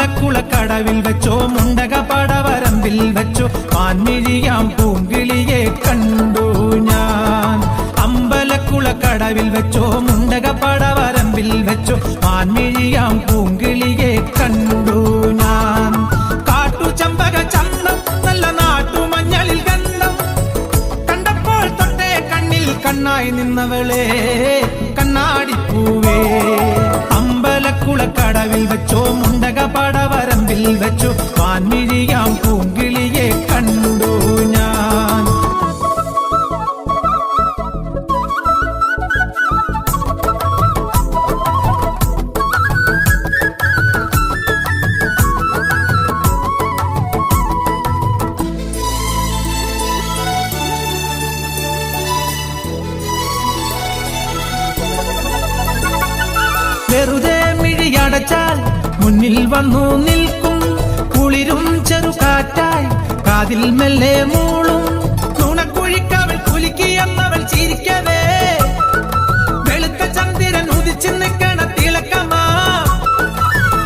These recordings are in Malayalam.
അമ്പലക്കുളക്കടവിൽ വെച്ചോ മുണ്ടക പടവരമ്പിൽ വെച്ചോ മാൻമിഴിയാം പൂങ്കിളിയെ കണ്ടു ഞാൻ. അമ്പലക്കുളക്കടവിൽ വെച്ചോ മുണ്ടക പടവരമ്പിൽ വെച്ചോ മാൻമിഴിയാം പൂങ്കിളിയെ കണ്ടു ഞാൻ. കാട്ടുചമ്പക ചന്തം നല്ല നാട്ടുമഞ്ഞളിൽ ഗന്ധം കണ്ടപ്പോൾ തൊട്ടേ കണ്ണിൽ കണ്ണായി നിന്നവളെ കണ്ണാടിപ്പൂവേ. അമ്പലക്കുളക്കടവിൽ വെച്ചോ മുണ്ടക പടവരമ്പിൽ വെച്ചോ മാൻമിഴിയാം പൂങ്കിളിയെ കണ്ടു ഞാൻ. വെറുതെ മിഴിയടച്ചാൽ മുന്നിൽ വന്നു നിൽക്കും കുളിരും ചെറുകാറ്റായി കാതിൽ മെല്ലെ മൂളും നുണക്കുഴിക്കവൾ കുലുക്കിയെന്നവൾ ചിരിക്കവേ. വെളുത്ത ചന്ദ്രൻ ഉദിച്ചു നിൽക്കണ തിളക്കമാ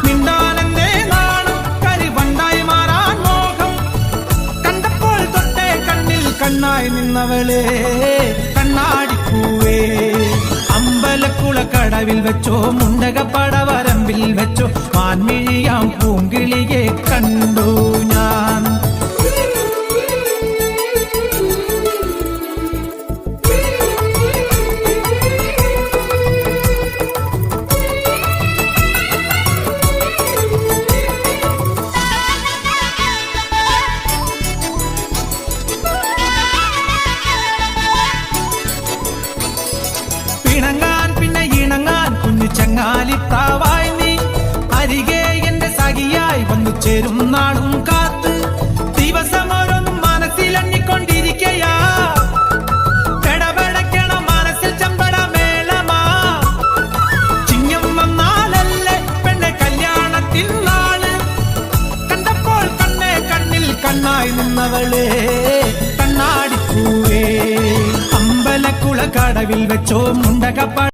മിണ്ടാനെന്തേ നാണം കരിവണ്ടായി മാറാൻ മോഹം കണ്ടപ്പോൾ തൊട്ടേ കണ്ണിൽ കണ്ണായി നിന്നവളെ കണ്ണാടിപ്പൂവേ. അമ്പലക്കുളക്കടവിൽ വെച്ചോ മുണ്ടക പടവരമ്പിൽ വെച്ചോ മാൻമിഴിയാം പൂങ്കിളിയെ കണ്ടു ഞാൻ. പിണങ്ങാൻ പിന്നെ ഇണങ്ങാൻ കുഞ്ഞു ചങ്ങാലിത്താവായി നീ അരികെ എന്റെ സഖിയായി വന്നു ചേരും നാളും കാത്ത് ദിവസമോരോന്നും മനസ്സിലെണ്ണിക്കൊണ്ടിരിക്കയാ. പെടപെടക്കണ മനസ്സിൽ ചമ്പട മേളമാ ചിങ്ങം വന്നാലല്ലേ പെണ്ണെ കല്യാണത്തിൻ നാള് കണ്ടപ്പോൾ കണ്ണേ കണ്ണിൽ കണ്ണായി നിന്നവളെ കണ്ണാടിപ്പൂവേ. അമ്പലക്കുളക്കടവിൽ വെച്ചോ മുണ്ടക